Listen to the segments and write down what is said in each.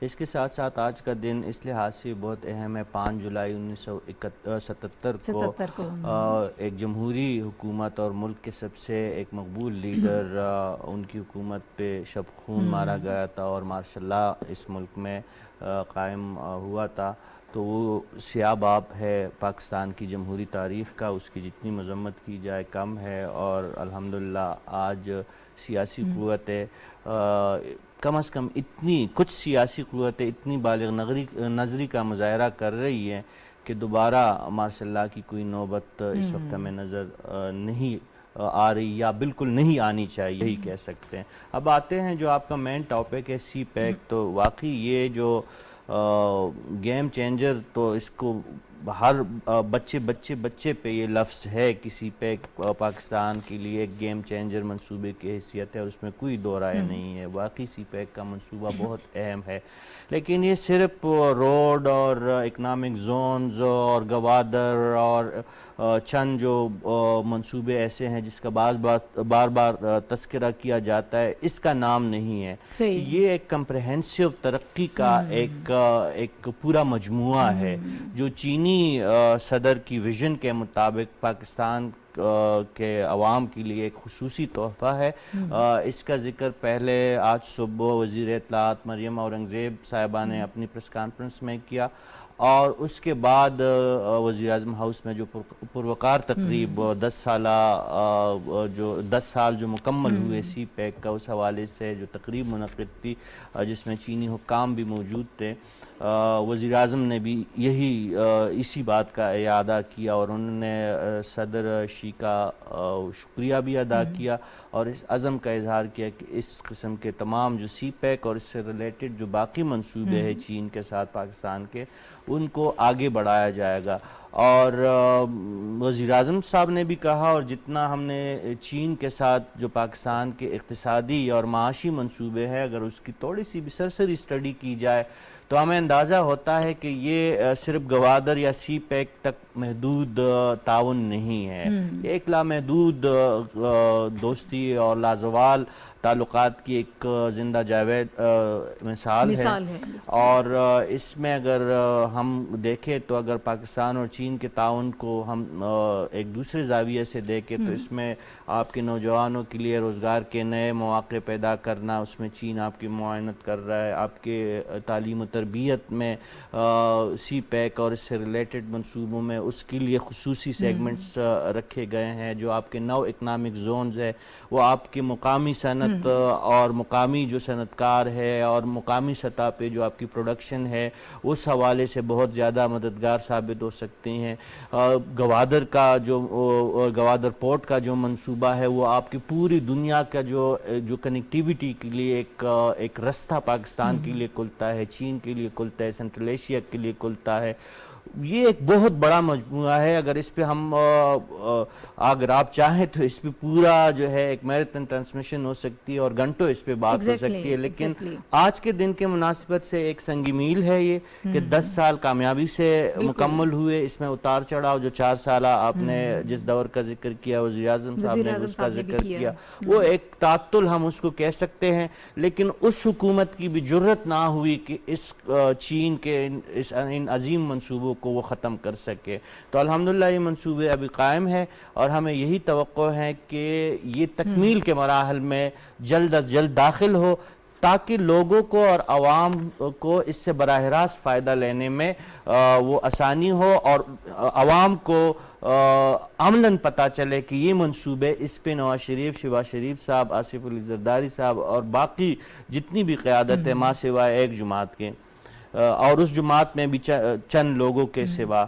اس کے ساتھ ساتھ آج کا دن اس لحاظ سے بہت اہم ہے. 5 جولائی 1977 کو ایک جمہوری حکومت اور ملک کے سب سے ایک مقبول لیڈر ان کی حکومت پہ شب خون مارا گیا تھا اور مارشل لا اس ملک میں قائم ہوا تھا. تو وہ سیاہ باب ہے پاکستان کی جمہوری تاریخ کا, اس کی جتنی مذمت کی جائے کم ہے. اور الحمدللہ آج سیاسی قوتیں کم از کم اتنی کچھ سیاسی قوتیں اتنی بالغ نظری کا مظاہرہ کر رہی ہیں کہ دوبارہ مارشل لا کی کوئی نوبت اس وقت ہمیں نظر نہیں آ رہی, یا بالکل نہیں آنی چاہیے, یہی کہہ سکتے ہیں. اب آتے ہیں جو آپ کا مین ٹاپک ہے سی پیک. تو واقعی یہ جو گیم چینجر, تو اس کو ہر بچے پہ یہ لفظ ہے کہ سی پیک پاکستان کے لیے ایک گیم چینجر منصوبے کی حیثیت ہے, اور اس میں کوئی دو رائے نہیں ہے. واقعی سی پیک کا منصوبہ بہت اہم ہے, لیکن یہ صرف روڈ اور اکنامک زونز اور گوادر اور چند جو منصوبے ایسے ہیں جس کا بار بار تذکرہ کیا جاتا ہے, اس کا نام نہیں ہے. یہ ایک کمپریہنسو ترقی کا ایک پورا مجموعہ ہے جو چینی صدر کی ویژن کے مطابق پاکستان کے عوام کے لیے ایک خصوصی تحفہ ہے. اس کا ذکر پہلے آج صبح وزیر اطلاعات مریم اورنگزیب صاحبہ نے اپنی پریس کانفرنس میں کیا, اور اس کے بعد وزیر اعظم ہاؤس میں جو پروقار تقریب 10 سال جو مکمل ہوئے سی پیک کا, اس حوالے سے جو تقریب منعقد تھی جس میں چینی حکام بھی موجود تھے, وزیر اعظم نے بھی اسی بات کا اعادہ کیا, اور انہوں نے صدر شی کا شکریہ بھی ادا کیا, اور اس عزم کا اظہار کیا کہ اس قسم کے تمام جو سی پیک اور اس سے ریلیٹڈ جو باقی منصوبے ہیں چین کے ساتھ پاکستان کے, ان کو آگے بڑھایا جائے گا. اور وزیر اعظم صاحب نے بھی کہا, اور جتنا ہم نے چین کے ساتھ جو پاکستان کے اقتصادی اور معاشی منصوبے ہیں, اگر اس کی تھوڑی سی بھی سرسری اسٹڈی کی جائے تو ہمیں اندازہ ہوتا ہے کہ یہ صرف گوادر یا سی پیک تک محدود تعاون نہیں ہے. ایک لامحدود دوستی اور لازوال تعلقات کی ایک زندہ جاوید مثال ہے. اور اس میں اگر ہم دیکھیں تو اگر پاکستان اور چین کے تعاون کو ہم ایک دوسرے زاویے سے دیکھیں تو اس میں آپ کے نوجوانوں کے لیے روزگار کے نئے مواقع پیدا کرنا, اس میں چین آپ کی معاونت کر رہا ہے. آپ کے تعلیم و تربیت میں سی پیک اور اس سے ریلیٹڈ منصوبوں میں اس کے لیے خصوصی سیگمنٹس رکھے گئے ہیں. جو آپ کے نو اکنامک زونز ہے وہ آپ کے مقامی صنعت اور مقامی جو صنعت کار ہے اور مقامی سطح پہ جو آپ کی پروڈکشن ہے, اس حوالے سے بہت زیادہ مددگار ثابت ہو سکتے ہیں. گوادر گوادر پورٹ کا جو منصوبہ ہے وہ آپ کی پوری دنیا کا جو کنیکٹیویٹی کے لیے ایک رستہ پاکستان کے لیے کھلتا ہے, چین کے لیے کھلتا ہے, سینٹرل ایشیا کے لیے کھلتا ہے. یہ ایک بہت بڑا مجموعہ ہے. اگر اس پہ اگر آپ چاہیں تو اس پہ پورا جو ہے ایک میراتھن ٹرانسمیشن ہو سکتی ہے اور گھنٹوں اس پہ بات ہو سکتی ہے, لیکن آج کے دن کے مناسبت سے ایک سنگ میل ہے یہ کہ 10 سال کامیابی سے مکمل ہوئے. اس میں اتار چڑھاؤ جو 4 سالہ آپ نے جس دور کا ذکر کیا, وزیر اعظم صاحب نے اس کا ذکر کیا, وہ ایک تعطل ہم اس کو کہہ سکتے ہیں. لیکن اس حکومت کی بھی جرت نہ ہوئی کہ اس چین کے ان عظیم منصوبوں کو وہ ختم کر سکے. تو الحمدللہ یہ منصوبے ابھی قائم ہے, اور ہمیں یہی توقع ہے کہ یہ تکمیل کے مراحل میں جلد از جلد داخل ہو, تاکہ لوگوں کو اور عوام کو اس سے براہ راست فائدہ لینے میں وہ آسانی ہو, اور عوام کو عملاً پتہ چلے کہ یہ منصوبے اس پہ نواز شریف, شہباز شریف صاحب, آصف علی زرداری صاحب اور باقی جتنی بھی قیادت ہے ماں سوائے ایک جماعت کے, اور اس جماعت میں بھی چند لوگوں کے سوا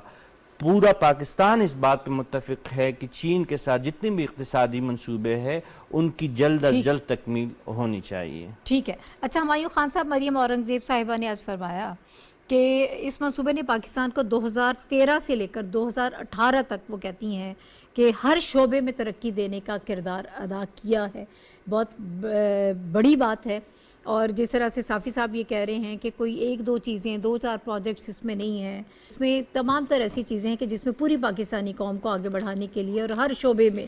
پورا پاکستان اس بات پہ متفق ہے کہ چین کے ساتھ جتنے بھی اقتصادی منصوبے ہیں ان کی جلد از جلد تکمیل ہونی چاہیے. ٹھیک ہے. اچھا ہمایوں خان صاحب, مریم اورنگزیب صاحبہ نے آج فرمایا کہ اس منصوبے نے پاکستان کو 2013 سے لے کر 2018 تک, وہ کہتی ہیں کہ ہر شعبے میں ترقی دینے کا کردار ادا کیا ہے. بہت بڑی بات ہے. اور جس طرح سے صافی صاحب یہ کہہ رہے ہیں کہ کوئی 1-2 چیزیں, 2-4 پروجیکٹس اس میں نہیں ہیں, اس میں تمام تر ایسی چیزیں ہیں کہ جس میں پوری پاکستانی قوم کو آگے بڑھانے کے لیے اور ہر شعبے میں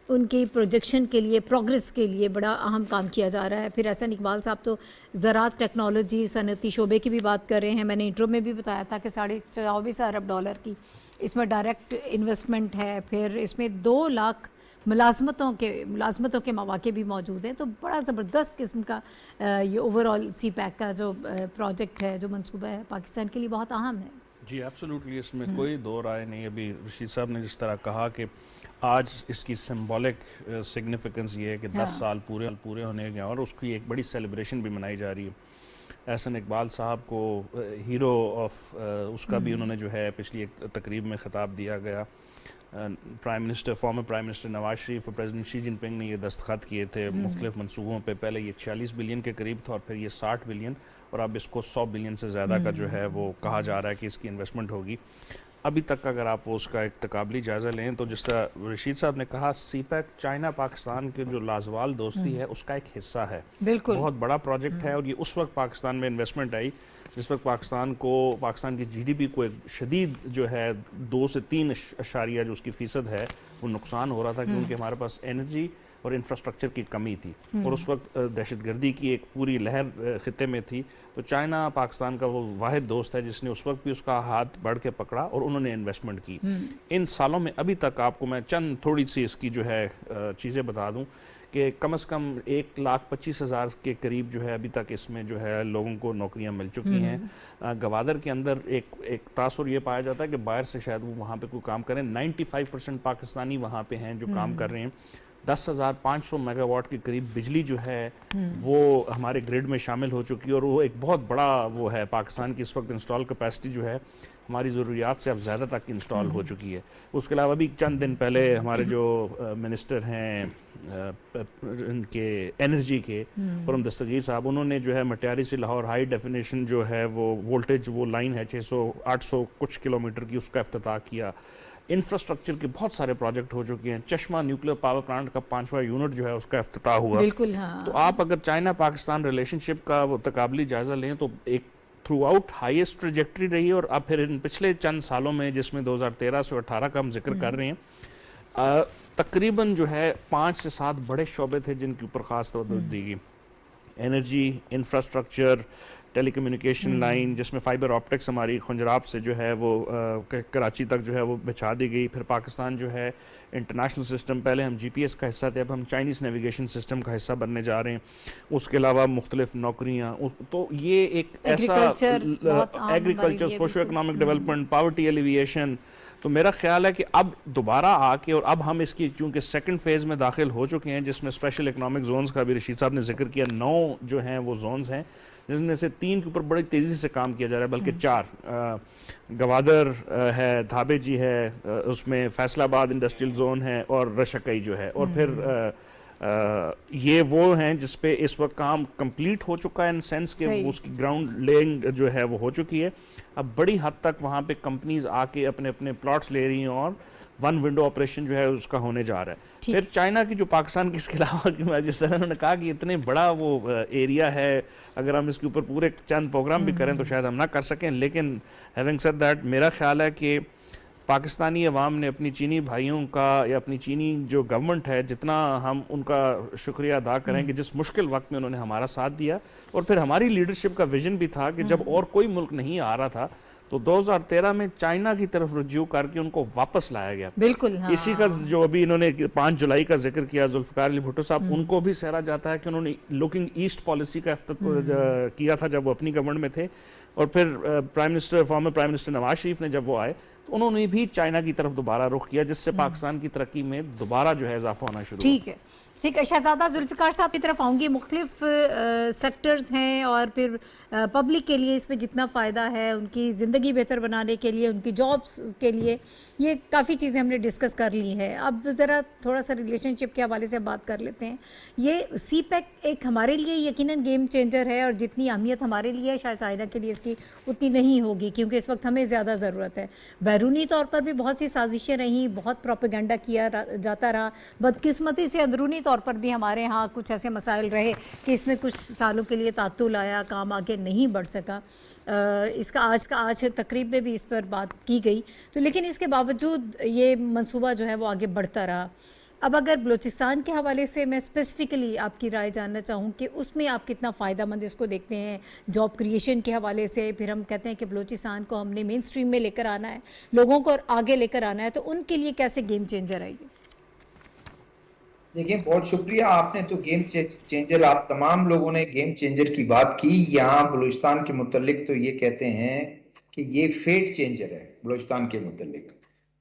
ان کی پروجیکشن کے لیے، پروگریس کے لیے بڑا اہم کام کیا جا رہا ہے. پھر احسن اقبال صاحب تو زراعت، ٹیکنالوجی، صنعتی شعبے کی بھی بات کر رہے ہیں. میں نے انٹرو میں بھی بتایا تھا کہ $24 ارب کی اس میں ڈائریکٹ انویسٹمنٹ ہے. پھر اس میں 2 لاکھ ملازمتوں کے مواقع بھی موجود ہیں. تو بڑا زبردست قسم کا یہ اوور آل سی پیک کا جو پروجیکٹ ہے، جو منصوبہ ہے، پاکستان کے لیے بہت اہم ہے. جی ایبسولوٹلی، اس میں کوئی دو رائے نہیں. ابھی رشید صاحب نے جس طرح کہا کہ آج اس کی سمبولک سگنیفیکنس یہ ہے کہ 10 سال پورے ہونے گئے اور اس کی ایک بڑی سیلیبریشن بھی منائی جا رہی ہے. احسن اقبال صاحب کو ہیرو آف اس کا بھی انہوں نے جو ہے پچھلی ایک تقریب میں خطاب دیا گیا. Former prime minister Nawaz Sharif اور پریزیڈنٹ شی جن پنگ نے یہ دستخط کیے تھے مختلف منصوبوں پہ. پہلے یہ 46 بلین کے قریب تھا اور پھر یہ 60 بلین اور اب اس کو 100 بلین سے زیادہ کا جو ہے وہ کہا جا رہا ہے کہ اس کی انویسٹمنٹ ہوگی. ابھی تک اگر آپ اس کا ایک تقابلی جائزہ لیں تو جس طرح رشید صاحب نے کہا، سی پیک چائنا پاکستان کے جو لازوال دوستی ہے اس کا ایک حصہ ہے. بالکل بہت بڑا پروجیکٹ ہے اور یہ اس وقت پاکستان میں انویسٹمنٹ آئی جس وقت پاکستان کی جی ڈی پی کو ایک شدید جو ہے 2 سے 3 جو اس کی فیصد ہے وہ نقصان ہو رہا تھا، کیونکہ ہمارے پاس انرجی اور انفراسٹرکچر کی کمی تھی اور اس وقت دہشت گردی کی ایک پوری لہر خطے میں تھی. تو چائنا پاکستان کا وہ واحد دوست ہے جس نے اس وقت بھی اس کا ہاتھ بڑھ کے پکڑا اور انہوں نے انویسٹمنٹ کی. ان سالوں میں ابھی تک آپ کو میں چند تھوڑی سی اس کی جو ہے چیزیں بتا دوں کہ کم از کم 1,25,000 کے قریب جو ہے ابھی تک اس میں جو ہے لوگوں کو نوکریاں مل چکی ہیں. گوادر کے اندر ایک تاثر یہ پایا جاتا ہے کہ باہر سے شاید وہ وہاں پہ کوئی کام کریں. 95% پاکستانی وہاں پہ ہیں جو کام کر رہے ہیں. 10,500 میگا واٹ کے قریب بجلی جو ہے وہ ہمارے گریڈ میں شامل ہو چکی ہے اور وہ ایک بہت بڑا وہ ہے. پاکستان کی اس وقت انسٹال کیپیسٹی جو ہے ہماری ضروریات سے اب زیادہ تک انسٹال ہو چکی ہے. اس کے علاوہ بھی چند دن پہلے ہمارے جو منسٹر ہیں ان کے انرجی کے خرم دستگیر صاحب، انہوں نے جو ہے مٹیاری سے لاہور ہائی ڈیفینیشن جو ہے وہ وولٹیج وہ لائن ہے 600-800 کچھ کلومیٹر کی، اس کا افتتاح کیا. انفراسٹرکچر کے بہت سارے پروجیکٹ ہو چکے ہیں. چشمہ نیوکلیر پاور پلانٹ کا 5واں یونٹ جو ہے اس کا افتتاح ہوا. بالکل ہاں. تو آپ اگر چائنا پاکستان ریلیشن شپ کا وہ تقابلی جائزہ لیں تو ایک تھرو آؤٹ ہائیسٹ ٹریجیکٹری رہی ہے. اور اب پھر ان پچھلے چند سالوں میں جس میں 2013 سے 18 کا ہم ذکر کر رہے ہیں، تقریباً جو ہے 5 سے 7 بڑے شعبے تھے جن کے اوپر خاص توجہ دی گئی. انرجی، انفراسٹرکچر، ٹیلی کمیونیکیشن لائن جس میں فائبر آپٹکس ہماری خنجراب سے جو ہے وہ کراچی تک جو ہے وہ بچھا دی گئی. پھر پاکستان جو ہے انٹرنیشنل سسٹم، پہلے ہم جی پی ایس کا حصہ تھے، اب ہم چائنیز نیویگیشن سسٹم کا حصہ بننے جا رہے ہیں. اس کے علاوہ مختلف نوکریاں. تو یہ ایک ایسا agriculture, socio economic development, poverty alleviation. تو میرا خیال ہے کہ اب دوبارہ آ کے اور اب ہم اس کی چونکہ سیکنڈ فیز میں داخل ہو چکے ہیں جس میں اسپیشل اکنامک زونز کا بھی رشید صاحب نے ذکر کیا. 9 جو ہیں وہ زونز ہیں جس میں سے 3 کے اوپر بڑی تیزی سے کام کیا جا رہا ہے، بلکہ 4. گوادر ہے، دھابے جی ہے، اس میں فیصل آباد انڈسٹریل زون ہے اور رشکئی جو ہے. اور پھر یہ وہ ہیں جس پہ اس وقت کام کمپلیٹ ہو چکا ہے ان سینس کہ اس کی گراؤنڈ لیئنگ جو ہے وہ ہو چکی ہے. اب بڑی حد تک وہاں پہ کمپنیز آ کے اپنے اپنے پلاٹس لے رہی ہیں اور 1 ونڈو آپریشن جو ہے اس کا ہونے جا رہا ہے. پھر چائنا کی جو پاکستان کی اس کے علاوہ جس طرح انہوں نے کہا کہ اتنے بڑا وہ ایریا ہے، اگر ہم اس کے اوپر پورے چند پروگرام بھی کریں تو شاید ہم نہ کر سکیں. لیکن ہیونگ سیڈ دیٹ میرا خیال ہے کہ پاکستانی عوام نے اپنی چینی بھائیوں کا یا اپنی چینی جو گورنمنٹ ہے جتنا ہم ان کا شکریہ ادا کریں کہ جس مشکل وقت میں انہوں نے ہمارا ساتھ دیا. اور پھر ہماری لیڈرشپ کا ویژن بھی تھا کہ جب اور کوئی ملک نہیں آ رہا تھا تو 2013 میں چائنا کی طرف رجوع کر کے ان کو واپس لایا گیا. بالکل اسی کا جو ابھی انہوں نے 5 جولائی کا ذکر کیا ذوالفقار علی بھٹو صاحب، ان کو بھی سہرا جاتا ہے کہ انہوں نے لوکنگ ایسٹ پالیسی کا کیا تھا جب وہ اپنی گورنمنٹ میں تھے. اور پھر former prime minister Nawaz Sharif نے جب وہ آئے تو انہوں نے بھی چائنا کی طرف دوبارہ رخ کیا جس سے پاکستان کی ترقی میں دوبارہ جو ہے اضافہ ہونا شروع ہوا. ٹھیک ہے. شہزادہ ذوالفقار صاحب کی طرف آؤں گی. مختلف سیکٹرز ہیں اور پھر پبلک کے لیے اس میں جتنا فائدہ ہے، ان کی زندگی بہتر بنانے کے لیے، ان کی جابس کے لیے، یہ کافی چیزیں ہم نے ڈسکس کر لی ہیں. اب ذرا تھوڑا سا ریلیشن شپ کے حوالے سے بات کر لیتے ہیں. یہ سی پیک ایک ہمارے لیے یقیناً گیم چینجر ہے اور جتنی اہمیت ہمارے لیے شاید چائنا کے لیے اس کی اتنی نہیں ہوگی کیونکہ اس وقت ہمیں زیادہ ضرورت ہے. بیرونی طور پر بھی بہت سی سازشیں رہیں، بہت پروپیگنڈا کیا جاتا رہا. بدقسمتی سے اندرونی طور پر بھی ہمارے ہاں کچھ ایسے مسائل رہے کہ اس میں کچھ سالوں کے لیے تعطل آیا، کام آگے نہیں بڑھ سکا. اس کا آج تقریب میں بھی اس پر بات کی گئی. تو لیکن اس کے باوجود یہ منصوبہ جو ہے وہ آگے بڑھتا رہا. اب اگر بلوچستان کے حوالے سے میں اسپیسیفکلی آپ کی رائے جاننا چاہوں کہ اس میں آپ کتنا فائدہ مند اس کو دیکھتے ہیں جاب کریشن کے حوالے سے، پھر ہم کہتے ہیں کہ بلوچستان کو ہم نے مین سٹریم میں لے کر آنا ہے، لوگوں کو آگے لے کر آنا ہے، تو ان کے لیے کیسے گیم چینجر ہے یہ؟ دیکھیں بہت شکریہ، آپ نے تو گیم چینجر، آپ تمام لوگوں نے گیم چینجر کی بات کی. یہاں بلوچستان کے متعلق تو یہ کہتے ہیں کہ یہ فیٹ چینجر ہے بلوچستان کے متعلق،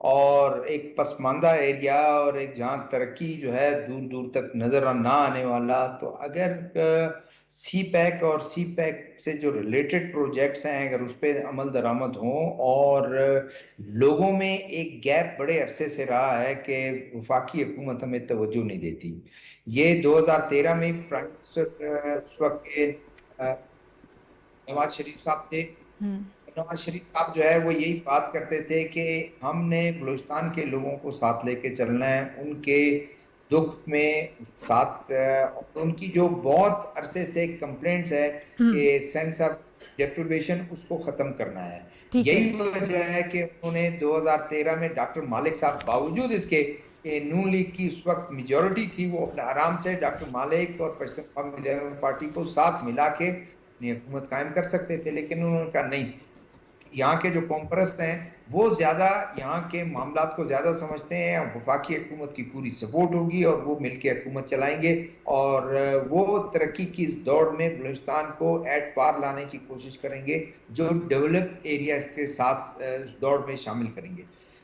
اور ایک پسماندہ ایریا اور ایک جہاں ترقی جو ہے دور دور تک نظر نہ آنے والا. تو اگر سی پیک اور سی پیک سے جو ریلیٹڈ پروجیکٹس ہیں اگر اس پہ عمل درآمد ہوں، اور لوگوں میں ایک گیپ بڑے عرصے سے رہا ہے کہ وفاقی حکومت ہمیں توجہ نہیں دیتی. یہ 2013 میں پرائم منسٹر اس وقت کے نواز شریف صاحب تھے. نواز شریف صاحب جو ہے وہ یہی بات کرتے تھے کہ ہم نے بلوچستان کے لوگوں کو ساتھ لے کے چلنا ہے، ان کے دکھ میں ساتھ. ان کی جو بہت عرصے سے کمپلینٹس ہے کہ سینس آف ڈیپریویشن اس کو ختم کرنا ہے. یہی وجہ ہے کہ انہوں نے 2013 میں ڈاکٹر مالک صاحب، باوجود اس کے کہ نون لیگ کی اس وقت میجورٹی تھی، وہ اپنے آرام سے ڈاکٹر مالک اور پشتونخوا پارٹی کو ساتھ ملا کے اپنی حکومت قائم کر سکتے تھے، لیکن انہوں نے کہا نہیں. یہاں کے جو قوم پرست ہیں وہ زیادہ یہاں کے معاملات کو زیادہ سمجھتے ہیں، وفاقی حکومت کی پوری سپورٹ ہوگی اور وہ مل کے حکومت چلائیں گے، اور وہ ترقی کی اس دوڑ میں بلوچستان کو ایٹ پار لانے کی کوشش کریں گے، جو ڈیولپ ایریا کے ساتھ اس دوڑ میں شامل کریں گے.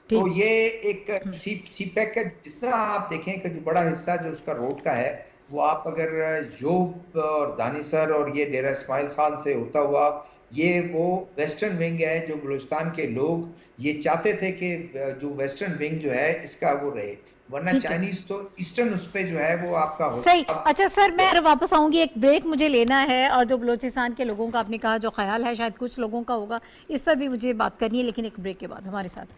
تو یہ ایک سی پیک کا جتنا آپ دیکھیں کہ جو بڑا حصہ جو اس کا روڈ کا ہے، وہ آپ اگر یوب اور دانسر اور یہ ڈیرہ اسماعیل خان سے ہوتا ہوا، یہ وہ ویسٹرن ونگ ہے جو بلوچستان کے لوگ یہ چاہتے تھے کہ جو ویسٹرن ونگ جو ہے اس کا وہ رہے، ورنہ چائنیز تو ایسٹرن اس پہ جو ہے وہ آپ کا صحیح. اچھا سر، میں واپس آؤں گی، ایک بریک مجھے لینا ہے، اور جو بلوچستان کے لوگوں کا آپ نے کہا جو خیال ہے شاید کچھ لوگوں کا ہوگا، اس پر بھی مجھے بات کرنی ہے، لیکن ایک بریک کے بعد. ہمارے ساتھ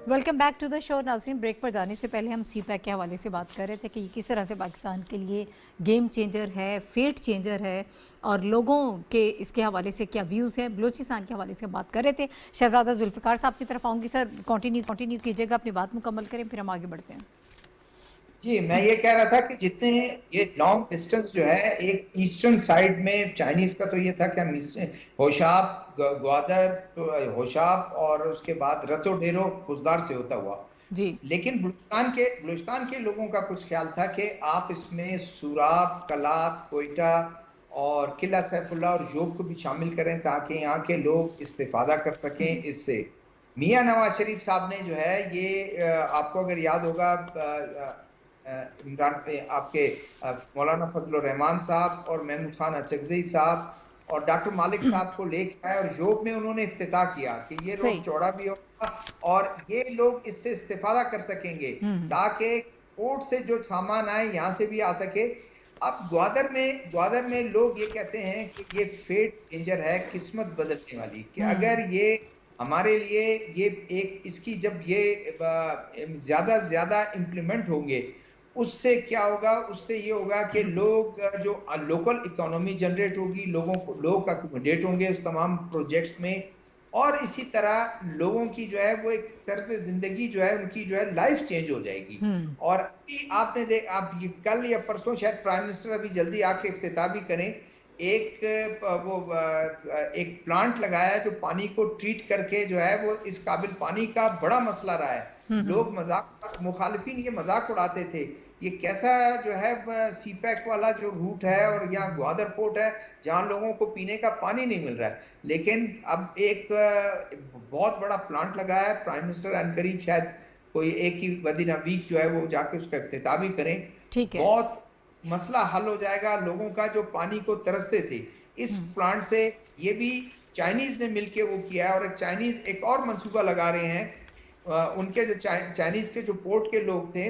ویلکم بیک ٹو دا شو. ناظرین، بریک پر جانے سے پہلے ہم سی پیک کے حوالے سے بات کر رہے تھے کہ یہ کس طرح سے پاکستان کے لیے گیم چینجر ہے، فیٹ چینجر ہے، اور لوگوں کے اس کے حوالے سے کیا ویوز ہیں. بلوچستان کے حوالے سے بات کر رہے تھے. شہزادہ ذوالفقار صاحب کی طرف آؤں گی. سر کنٹینیو کیجیے گا، اپنی بات مکمل کریں پھر ہم آگے بڑھتے ہیں. جی، میں یہ کہہ رہا تھا کہ جتنے یہ لانگ ڈسٹنس جو ہے ایک ایسٹرن سائیڈ میں چائنیز کا تو یہ تھا کہ ہم ہوشاب، گوادر، ہوشاب اور اس کے بعد رتو ڈیرو خزدار سے ہوتا ہوا. جی، لیکن بلوچستان کے لوگوں کا کچھ خیال تھا کہ آپ اس میں سوراب، کلات، کوئٹہ اور قلعہ سیف اللہ اور یوب کو بھی شامل کریں تاکہ یہاں کے لوگ استفادہ کر سکیں اس سے. میاں نواز شریف صاحب نے جو ہے یہ آپ کو اگر یاد ہوگا عمران آپ کے مولانا فضل الرحمان صاحب اور محمود خان اچکزئی صاحب اور ڈاکٹر مالک صاحب کو لے کے آئے، اور یوب میں انہوں نے افتتاح کیا کہ یہ روڈ چوڑا بھی ہوگا اور یہ لوگ اس سے استفادہ کر سکیں گے تاکہ پورٹ سے جو سامان آئے یہاں سے بھی آ سکے. اب گوادر میں لوگ یہ کہتے ہیں کہ یہ فیٹ چینجر ہے، قسمت بدلنے والی، کہ اگر یہ ہمارے لیے یہ ایک اس کی جب یہ زیادہ سے زیادہ امپلیمنٹ ہوں گے، اس سے کیا ہوگا؟ اس سے یہ ہوگا کہ لوگ جو لوکل اکانومی جنریٹ ہوگی، لوگ اکوموڈیٹ ہوں گے اس تمام پروجیکٹس میں، اور اسی طرح لوگوں کی جو ہے وہ ایک طرز زندگی جو ہے ان کی جو ہے لائف چینج ہو جائے گی. اور ابھی آپ نے آپ کل یا پرسوں شاید پرائم منسٹر ابھی جلدی آ کے افتتاح بھی کریں، ایک پلانٹ لگایا ہے جو پانی کو ٹریٹ کر کے جو ہے وہ اس قابل پانی کا بڑا مسئلہ رہا ہے. لوگ مخالفین یہ مذاق اڑاتے تھے یہ کیسا جو ہے سی پیک والا جو روٹ ہے اور یہاں گوادر پورٹ ہے جہاں لوگوں کو پینے کا پانی نہیں مل رہا ہے. لیکن اب ایک بہت بڑا پلانٹ لگایا ہے، پرائم منسٹر ان قریب شاید کوئی ایک ہی ودن ویک جو ہے وہ جا کے اس کا افتتاح بھی کریں. بہت مسئلہ حل ہو جائے گا لوگوں کا جو پانی کو ترستے تھے اس پلانٹ سے. یہ بھی چائنیز نے مل کے وہ کیا ہے، اور چائنیز ایک اور منصوبہ لگا رہے ہیں. ان کے جو چائنیز کے جو پورٹ کے لوگ تھے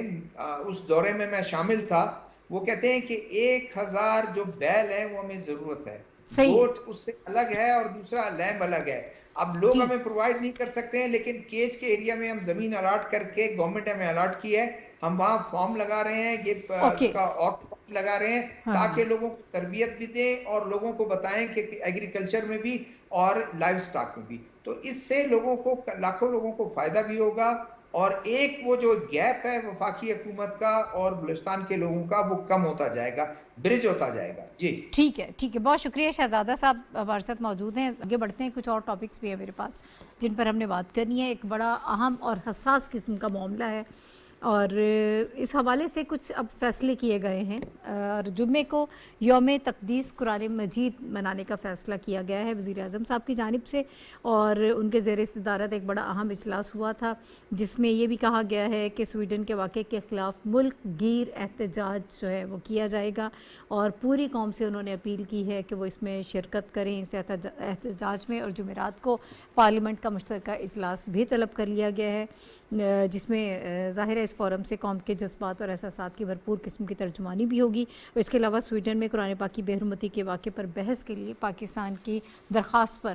اس دورے میں شامل تھا، وہ کہتے ہیں کہ 1000 جو بیل ہیں وہ ہمیں ضرورت ہے. گوٹ اس سے الگ ہے اور دوسرا لیمب الگ ہے. اب لوگ ہمیں پرووائڈ نہیں کر سکتے ہیں، لیکن کیج کے ایریا میں ہم زمین الاٹ کر کے گورنمنٹ ہمیں الاٹ کی ہے، ہم وہاں فارم لگا رہے ہیں، یہ اس کا اور لگا رہے ہیں تاکہ لوگوں کو تربیت بھی دیں اور لوگوں کو بتائیں کہ ایگریکلچر میں بھی اور لائف سٹاک میں بھی، تو اس سے لوگوں کو، لاکھوں لوگوں کو فائدہ بھی ہوگا، اور ایک وہ جو گیپ ہے وفاقی حکومت کا اور بلوچستان کے لوگوں کا وہ کم ہوتا جائے گا، برج ہوتا جائے گا. جی ٹھیک ہے، بہت شکریہ شہزادہ صاحب، ہمارے ساتھ موجود ہیں. آگے بڑھتے ہیں، کچھ اور ٹاپکس بھی ہیں میرے پاس جن پر ہم نے بات کرنی ہے. ایک بڑا اہم اور حساس قسم کا معاملہ ہے اور اس حوالے سے کچھ اب فیصلے کیے گئے ہیں، اور جمعے کو یوم تقدیس قرآن مجید منانے کا فیصلہ کیا گیا ہے وزیر اعظم صاحب کی جانب سے، اور ان کے زیر صدارت ایک بڑا اہم اجلاس ہوا تھا جس میں یہ بھی کہا گیا ہے کہ سویڈن کے واقعے کے خلاف ملک گیر احتجاج جو ہے وہ کیا جائے گا، اور پوری قوم سے انہوں نے اپیل کی ہے کہ وہ اس میں شرکت کریں، اس احتجاج میں. اور جمعرات کو پارلیمنٹ کا مشترکہ اجلاس بھی طلب کر لیا گیا ہے جس میں ظاہر ہے اس فورم سے قوم کے جذبات اور احساسات کی بھرپور قسم کی ترجمانی بھی ہوگی. اس کے علاوہ سویڈن میں قرآن پاک کی بے حرمتی کے واقعے پر بحث کے لیے پاکستان کی درخواست پر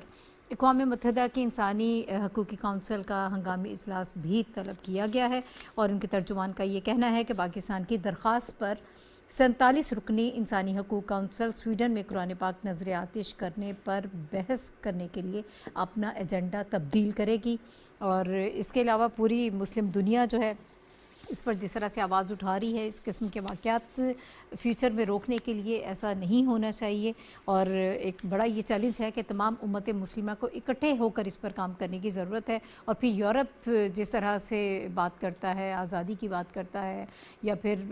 اقوام متحدہ کی انسانی حقوقی کونسل کا ہنگامی اجلاس بھی طلب کیا گیا ہے، اور ان کے ترجمان کا یہ کہنا ہے کہ پاکستان کی درخواست پر 47 رکنی انسانی حقوق کونسل سویڈن میں قرآن پاک نظر آتش کرنے پر بحث کرنے کے لیے اپنا ایجنڈا تبدیل کرے گی. اور اس کے علاوہ پوری مسلم دنیا جو ہے اس پر جس طرح سے آواز اٹھا رہی ہے، اس قسم کے واقعات فیوچر میں روکنے کے لیے ایسا نہیں ہونا چاہیے، اور ایک بڑا یہ چیلنج ہے کہ تمام امت مسلمہ کو اکٹھے ہو کر اس پر کام کرنے کی ضرورت ہے. اور پھر یورپ جس طرح سے بات کرتا ہے، آزادی کی بات کرتا ہے یا پھر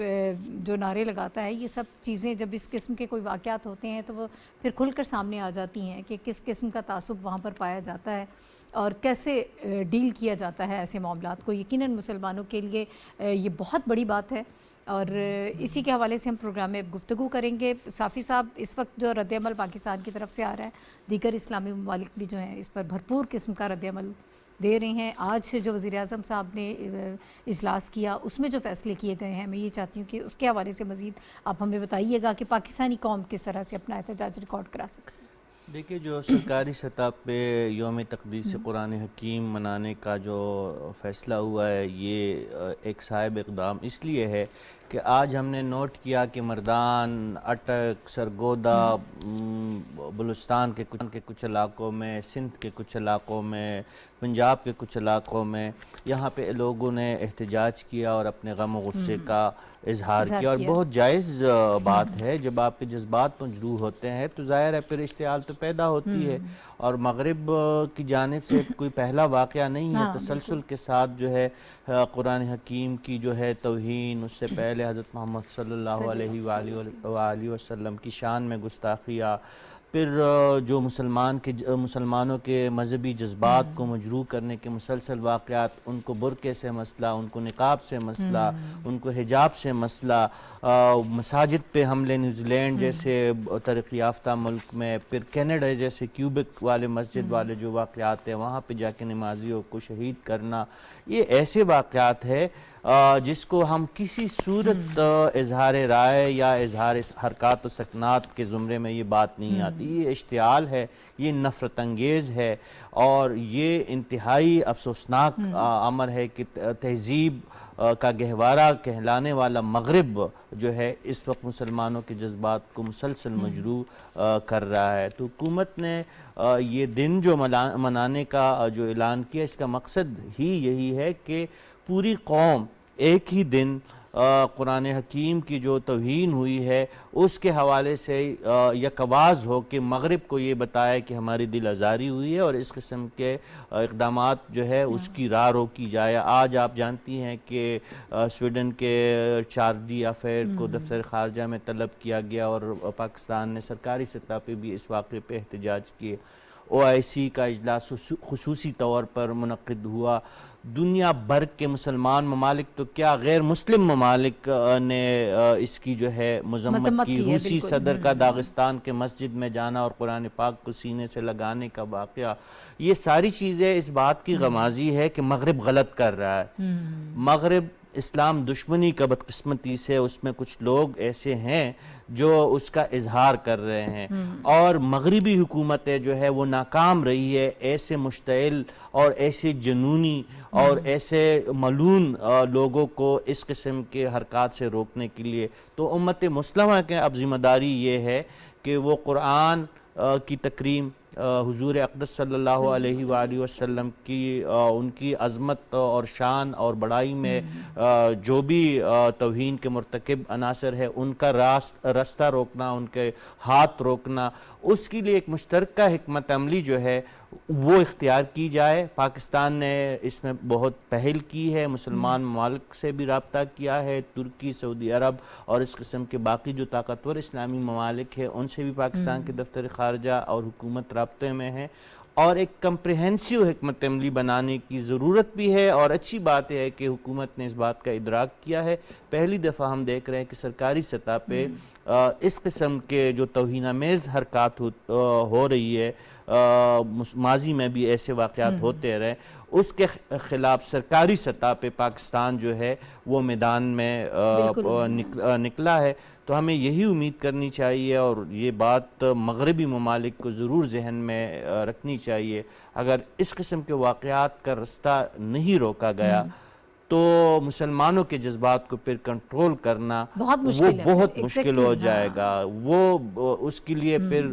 جو نعرے لگاتا ہے، یہ سب چیزیں جب اس قسم کے کوئی واقعات ہوتے ہیں تو وہ پھر کھل کر سامنے آ جاتی ہیں کہ کس قسم کا تعصب وہاں پر پایا جاتا ہے اور کیسے ڈیل کیا جاتا ہے ایسے معاملات کو. یقیناً مسلمانوں کے لیے یہ بہت بڑی بات ہے، اور اسی کے حوالے سے ہم پروگرام میں گفتگو کریں گے. صافی صاحب، اس وقت جو رد عمل پاکستان کی طرف سے آ رہا ہے، دیگر اسلامی ممالک بھی جو ہیں اس پر بھرپور قسم کا رد عمل دے رہے ہیں. آج جو وزیر اعظم صاحب نے اجلاس کیا اس میں جو فیصلے کیے گئے ہیں، میں یہ چاہتی ہوں کہ اس کے حوالے سے مزید آپ ہمیں بتائیے گا کہ پاکستانی قوم کس طرح سے اپنا احتجاج ریکارڈ کرا سکتے ہیں. دیکھیے، جو سرکاری سطح پہ یوم تقدیس قرآن حکیم منانے کا جو فیصلہ ہوا ہے، یہ ایک صاحب اقدام اس لیے ہے کہ آج ہم نے نوٹ کیا کہ مردان، اٹک، سرگودا، بلوچستان کے کچھ علاقوں میں، سندھ کے کچھ علاقوں میں، پنجاب کے کچھ علاقوں میں یہاں پہ لوگوں نے احتجاج کیا اور اپنے غم و غصے کا اظہار کیا، اور بہت جائز بات ہے. جب آپ کے جذبات مجروح ہوتے ہیں تو ظاہر ہے پھر اشتعال تو پیدا ہوتی ہے، اور مغرب کی جانب سے کوئی پہلا واقعہ نہیں ہے. تسلسل کے ساتھ جو ہے قرآن حکیم کی جو ہے توہین، اس سے پہلے حضرت محمد صلی اللہ علیہ وآلہ وسلم کی شان میں گستاخیاں، پھر جو مسلمانوں کے مذہبی جذبات کو مجروح کرنے کے مسلسل واقعات، ان کو برقعے سے مسئلہ، ان کو نقاب سے مسئلہ، ان کو حجاب سے مسئلہ، مساجد پہ حملے نیوزی لینڈ جیسے ترقی یافتہ ملک میں، پھر کینیڈا جیسے کیوبک والے مسجد والے جو واقعات ہیں وہاں پہ جا کے نمازیوں کو شہید کرنا، یہ ایسے واقعات ہے جس کو ہم کسی صورت اظہار رائے یا اظہار حرکات و سکنات کے زمرے میں یہ بات نہیں آتی. یہ اشتعال ہے، یہ نفرت انگیز ہے، اور یہ انتہائی افسوسناک امر ہے کہ تہذیب کا گہوارہ کہلانے والا مغرب جو ہے اس وقت مسلمانوں کے جذبات کو مسلسل مجروح کر رہا ہے. تو حکومت نے یہ دن جو منانے کا جو اعلان کیا، اس کا مقصد ہی یہی ہے کہ پوری قوم ایک ہی دن قرآن حکیم کی جو توہین ہوئی ہے اس کے حوالے سے یکواز ہو کے مغرب کو یہ بتایا کہ ہماری دل آزاری ہوئی ہے، اور اس قسم کے اقدامات جو ہے اس کی راہ روکی جائے. آج آپ جانتی ہیں کہ سویڈن کے چارجی افیر کو دفتر خارجہ میں طلب کیا گیا، اور پاکستان نے سرکاری سطح پہ بھی اس واقعے پہ احتجاج کیے. OIC کا اجلاس خصوصی طور پر منعقد ہوا. دنیا بھر کے مسلمان ممالک تو کیا غیر مسلم ممالک نے اس کی جو ہے مذمت کی. روسی صدر کا داغستان کے مسجد میں جانا اور قرآن پاک کو سینے سے لگانے کا واقعہ، یہ ساری چیزیں اس بات کی غمازی ہے کہ مغرب غلط کر رہا ہے. مغرب اسلام دشمنی کا بدقسمتی سے اس میں کچھ لوگ ایسے ہیں جو اس کا اظہار کر رہے ہیں، اور مغربی حکومتیں جو ہے وہ ناکام رہی ہے ایسے مشتعل اور ایسے جنونی اور ایسے ملعون لوگوں کو اس قسم کے حرکات سے روکنے کے لیے۔ تو امت مسلمہ کے اب ذمہ داری یہ ہے کہ وہ قرآن کی تکریم، حضور اقدس صلی اللہ علیہ وآلہ وسلم کی ان کی عظمت اور شان اور بڑائی میں جو بھی توہین کے مرتکب عناصر ہے ان کا راستہ روکنا، ان کے ہاتھ روکنا، اس کے لیے ایک مشترکہ حکمت عملی جو ہے وہ اختیار کی جائے۔ پاکستان نے اس میں بہت پہل کی ہے، مسلمان ممالک سے بھی رابطہ کیا ہے، ترکی، سعودی عرب اور اس قسم کے باقی جو طاقتور اسلامی ممالک ہیں ان سے بھی پاکستان کے دفتر خارجہ اور حکومت رابطے میں ہے، اور ایک کمپریہنسیو حکمت عملی بنانے کی ضرورت بھی ہے۔ اور اچھی بات ہے کہ حکومت نے اس بات کا ادراک کیا ہے۔ پہلی دفعہ ہم دیکھ رہے ہیں کہ سرکاری سطح پہ اس قسم کے جو توہین آمیز حرکات ہو رہی ہے، ماضی میں بھی ایسے واقعات ہوتے رہے، اس کے خلاف سرکاری سطح پہ پاکستان جو ہے وہ میدان میں نکلا ہے۔ تو ہمیں یہی امید کرنی چاہیے، اور یہ بات مغربی ممالک کو ضرور ذہن میں رکھنی چاہیے، اگر اس قسم کے واقعات کا رستہ نہیں روکا گیا تو مسلمانوں کے جذبات کو پھر کنٹرول کرنا بہت مشکل ہو جائے گا۔ وہ اس کے لیے پھر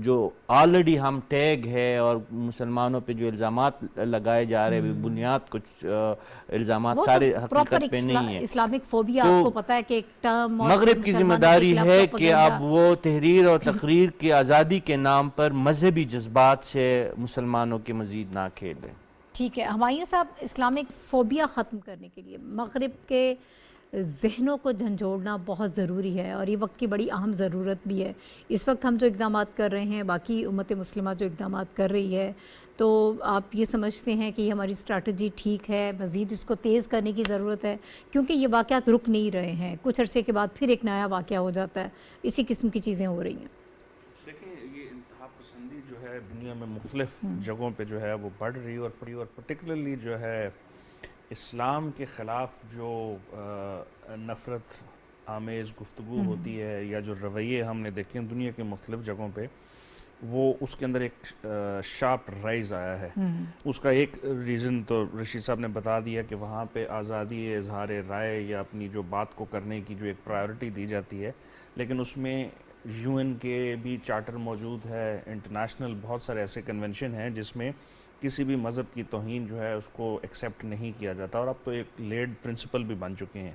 جو آلریڈی ہم ٹیگ ہے اور مسلمانوں پہ جو الزامات لگائے جا رہے ہیں، بنیاد کچھ الزامات سارے حقیقت پہ نہیں ہیں۔ اسلامک فوبیا آپ کو پتہ ہے کہ ایک ٹرم، مغرب کی ذمہ داری ہے کہ اب وہ تحریر اور تقریر کی آزادی کے نام پر مذہبی جذبات سے مسلمانوں کے مزید نہ کھیلیں۔ ٹھیک ہے ہمایوں صاحب، اسلامک فوبیا ختم کرنے کے لیے مغرب کے ذہنوں کو جھنجھوڑنا بہت ضروری ہے، اور یہ وقت کی بڑی اہم ضرورت بھی ہے۔ اس وقت ہم جو اقدامات کر رہے ہیں، باقی امت مسلمہ جو اقدامات کر رہی ہے، تو آپ یہ سمجھتے ہیں کہ یہ ہماری اسٹریٹجی ٹھیک ہے، مزید اس کو تیز کرنے کی ضرورت ہے؟ کیونکہ یہ واقعات رک نہیں رہے ہیں، کچھ عرصے کے بعد پھر ایک نیا واقعہ ہو جاتا ہے، اسی قسم کی چیزیں ہو رہی ہیں۔ دیکھیں، یہ انتہا پسندی جو ہے دنیا میں مختلف جگہوں پہ جو ہے وہ بڑھ رہی ہے، اور پرٹیکولرلی جو ہے اسلام کے خلاف جو نفرت آمیز گفتگو ہوتی ہے یا جو رویے ہم نے دیکھے ہیں دنیا کے مختلف جگہوں پہ، وہ اس کے اندر ایک شارپ رائز آیا ہے۔ اس کا ایک ریزن تو رشید صاحب نے بتا دیا کہ وہاں پہ آزادی اظہار رائے یا اپنی جو بات کو کرنے کی جو ایک پرائیورٹی دی جاتی ہے، لیکن اس میں یو این کے بھی چارٹر موجود ہے، انٹرنیشنل بہت سارے ایسے کنونشن ہیں جس میں کسی بھی مذہب کی توہین جو ہے اس کو ایکسیپٹ نہیں کیا جاتا، اور اب تو ایک لیڈ پرنسپل بھی بن چکے ہیں۔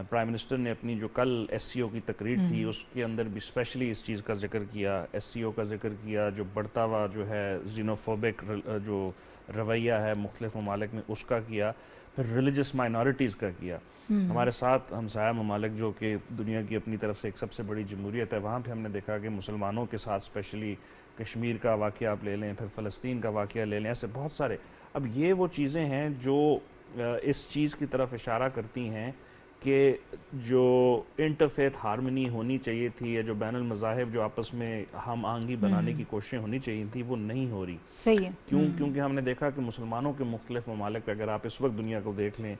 پرائم منسٹر نے اپنی جو کل ایس سی او کی تقریر تھی اس کے اندر بھی اسپیشلی اس چیز کا ذکر کیا، ایس سی او کا ذکر کیا، جو بڑھتا ہوا جو ہے زینوفوبک جو رویہ ہے مختلف ممالک میں اس کا کیا، پھر ریلیجس مائنورٹیز کا کیا۔ ہمارے ساتھ ہمسایہ ممالک جو کہ دنیا کی اپنی طرف سے ایک سب سے بڑی جمہوریت ہے، وہاں پہ ہم نے دیکھا کہ مسلمانوں کے ساتھ اسپیشلی کشمیر کا واقعہ آپ لے لیں، پھر فلسطین کا واقعہ لے لیں، ایسے بہت سارے۔ اب یہ وہ چیزیں ہیں جو اس چیز کی طرف اشارہ کرتی ہیں کہ جو انٹرفیتھ ہارمنی ہونی چاہیے تھی، یا جو بین المذاہب جو آپس میں ہم آہنگی بنانے کی کوششیں ہونی چاہیے تھی، وہ نہیں ہو رہی۔ صحیح ہے۔ کیونکہ ہم نے دیکھا کہ مسلمانوں کے مختلف ممالک پہ اگر آپ اس وقت دنیا کو دیکھ لیں،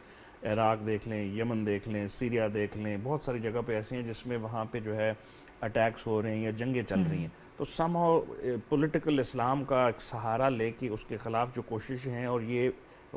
عراق دیکھ لیں، یمن دیکھ لیں، سیریا دیکھ لیں، بہت ساری جگہ پہ ایسی ہیں جس میں وہاں پہ جو ہے اٹیکس ہو رہے ہیں یا جنگیں چل رہی ہیں۔ تو سم ہاؤ پولیٹیکل اسلام کا ایک سہارا لے کے اس کے خلاف جو کوششیں ہیں، اور یہ